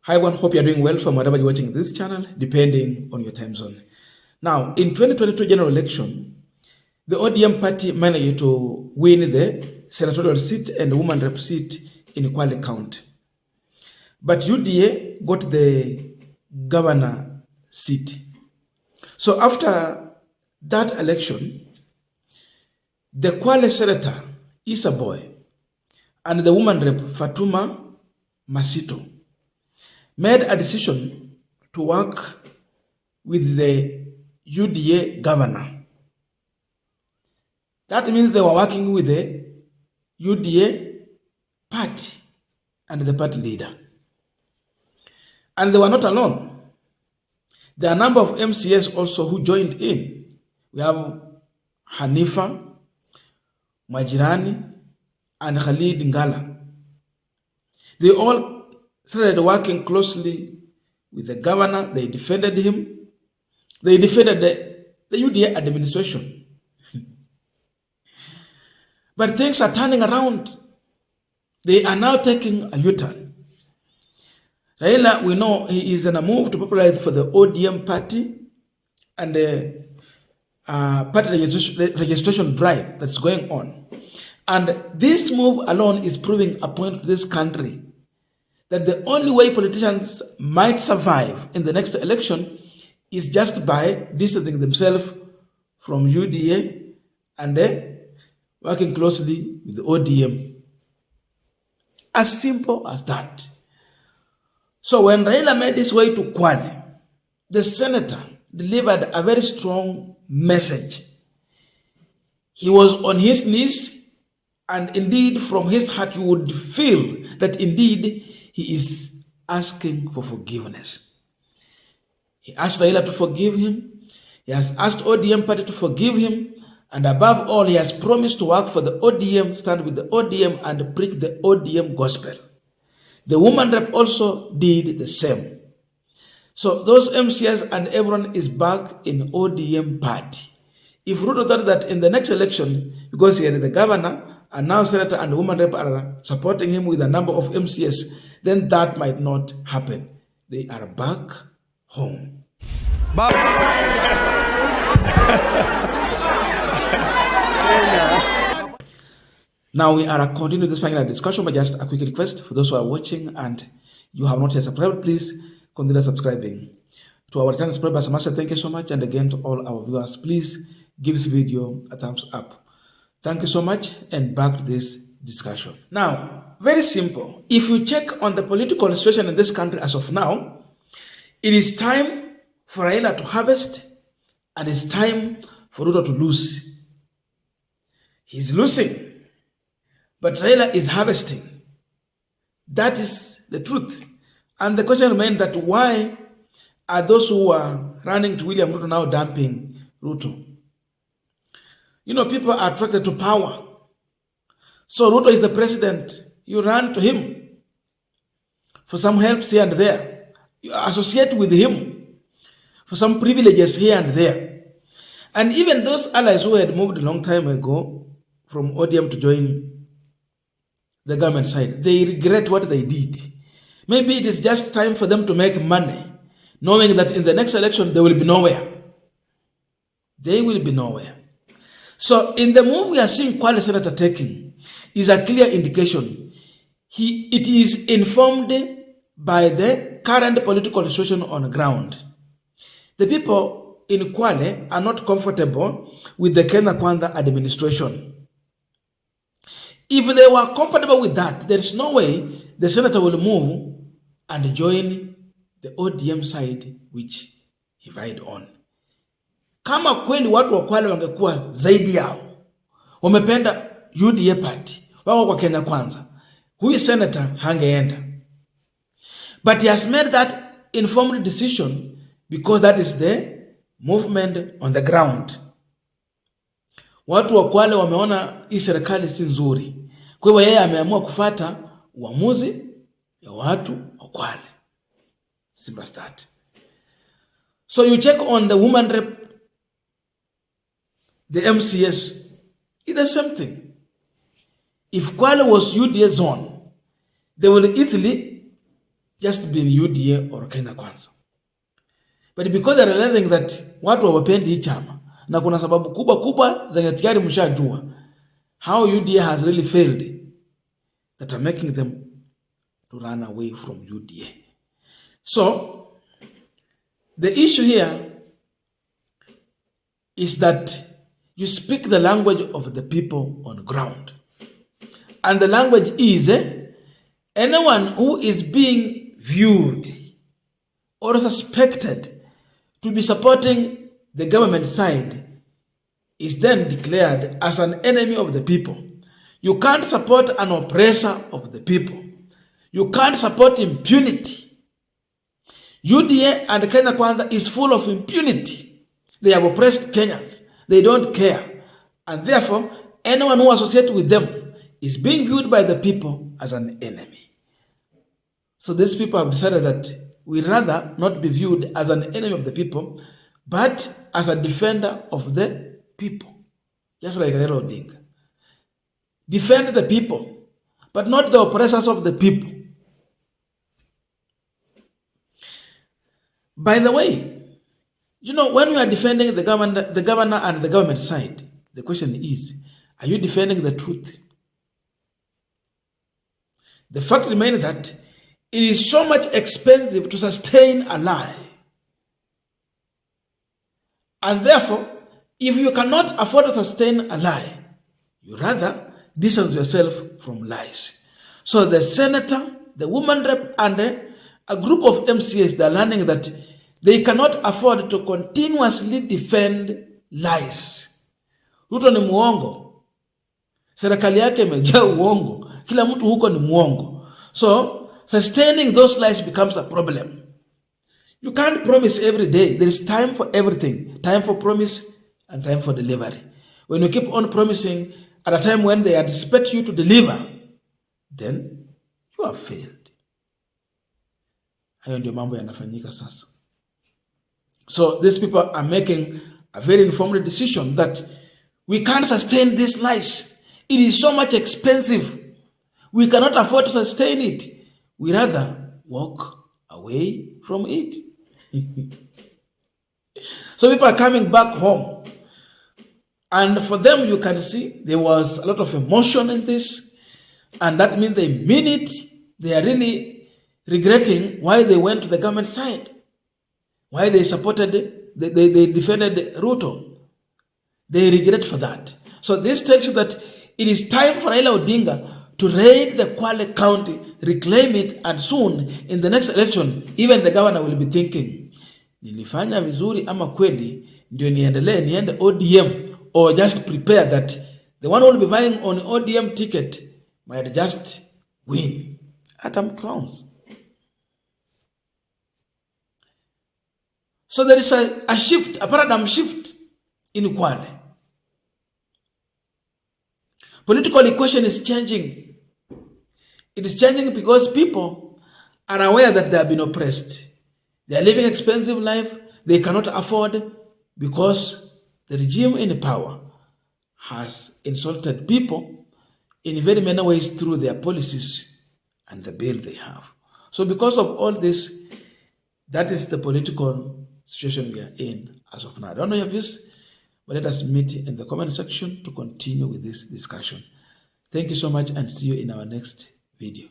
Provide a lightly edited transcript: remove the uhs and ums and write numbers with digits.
Hi everyone, hope you're doing well from wherever you're watching this channel, depending on your time zone. Now, in 2022 general election, the ODM party managed to win the senatorial seat and the woman rep seat in Kwale County. But UDA got the governor seat. So after that election, the Kwale senator, Isa Boy, and the woman rep, Fatuma Masito, made a decision to work with the UDA governor. That means they were working with the UDA party and the party leader. And they were not alone. There are a number of MCS also who joined in. We have Hanifa, Majirani, and Khalid Ngala. They all started working closely with the governor. They defended him. They defended the UDA administration. But things are turning around. They are now taking a U-turn. Raila, we know he is in a move to popularize for the ODM party and the party registration drive that's going on. And this move alone is proving a point to this country that the only way politicians might survive in the next election is just by distancing themselves from UDA and working closely with the ODM. As simple as that. So when Raila made his way to Kwale, the senator delivered a very strong message. He was on his knees, and indeed from his heart you would feel that indeed he is asking for forgiveness. He asked Raila to forgive him. He has asked ODM party to forgive him. And above all, he has promised to work for the ODM, stand with the ODM and preach the ODM gospel. The woman rep also did the same. So those MCS and everyone is back in ODM party. If Ruto thought that in the next election, because he had the governor, and now senator and woman rep are supporting him with a number of MCS, then that might not happen. They are back home. Now we are continuing this final discussion, but just a quick request for those who are watching and you have not yet subscribed, please consider subscribing. To our channel subscribers, I must say thank you so much, and again to all our viewers, please give this video a thumbs up. Thank you so much, and back to this discussion. Now, very simple. If you check on the political situation in this country as of now, it is time for Raila to harvest, and it's time for Ruto to lose. He's losing, but Raila is harvesting. That is the truth. And the question remains that why are those who are running to William Ruto now dumping Ruto? You know, people are attracted to power. So Ruto is the president. You run to him for some helps here and there. You associate with him for some privileges here and there. And even those allies who had moved a long time ago from ODM to join the government side, they regret what they did. Maybe it is just time for them to make money, knowing that in the next election they will be nowhere. They will be nowhere. So in the move we are seeing Kwale senator taking is a clear indication. It is informed by the current political situation on the ground. The people in Kwale are not comfortable with the Kenya Kwanza administration. If they were comfortable with that, there is no way the senator will move and join the ODM side which he ride on. Kama kweli watu wa Kwale wangekuwa zaidi yao, wamependa UDA party, wako kwa Kenya Kwanza, huyu senator hangeenda. But he has made that informed decision because that is the movement on the ground. Watu wa Kwale wameona hii serikali si nzuri. Kwa hivyo yeye ameamua kufuata uamuzi ya watu wa Kwale. Simple as that. So you check on the woman rep, the MCS, it's the same thing. If Kwale was UDA zone, they will easily just being UDA or Kenya Kwanza. But because they are realizing that watu hawapendi hii chama na kuna sababu kubwa zenye tayari mshajua how UDA has really failed that are making them to run away from UDA. So the issue here is that you speak the language of the people on ground. And the language is anyone who is being viewed or suspected to be supporting the government side is then declared as an enemy of the people. You can't support an oppressor of the people. You can't support impunity. UDA and Kenya Kwanza is full of impunity. They have oppressed Kenyans. They don't care. And therefore, anyone who associates with them is being viewed by the people as an enemy. So these people have decided that we rather not be viewed as an enemy of the people, but as a defender of the people. Just like Raila Odinga. Defend the people, but not the oppressors of the people. By the way, you know, when we are defending the governor and the government side, the question is, are you defending the truth? The fact remains that it is so much expensive to sustain a lie. And therefore, if you cannot afford to sustain a lie, you rather distance yourself from lies. So the senator, the woman rep, and a group of MCAs, they are learning that they cannot afford to continuously defend lies. Ruto ni muongo. Serikali yake imejaa uongo. Kila mtu huko ni muongo. So, sustaining those lies becomes a problem. You can't promise every day. There is time for everything. Time for promise and time for delivery. When you keep on promising at a time when they anticipate you to deliver, then you have failed. Hayo ndio mambo yanafanyika sasa. So these people are making a very informed decision that we can't sustain these lies. It is so much expensive. We cannot afford to sustain it. We rather walk away from it. So people are coming back home. And for them, you can see there was a lot of emotion in this. And that means they mean it. They are really regretting why they went to the government side. Why they supported, they defended Ruto. They regret for that. So this tells you that it is time for Raila Odinga to raid the Kwale County, reclaim it, and soon, in the next election, even the governor will be thinking, nilifanya vizuri ama kweli, ndio niende ODM, or just prepare that the one who will be buying on ODM ticket might just win. Atom clowns. So there is a shift, a paradigm shift in Kwale. Political equation is changing. It is changing because people are aware that they have been oppressed. They are living expensive life. They cannot afford because the regime in power has insulted people in very many ways through their policies and the bill they have. So because of all this, that is the political situation we are in as of now. I don't know your views, but let us meet in the comment section to continue with this discussion. Thank you so much and see you in our next video.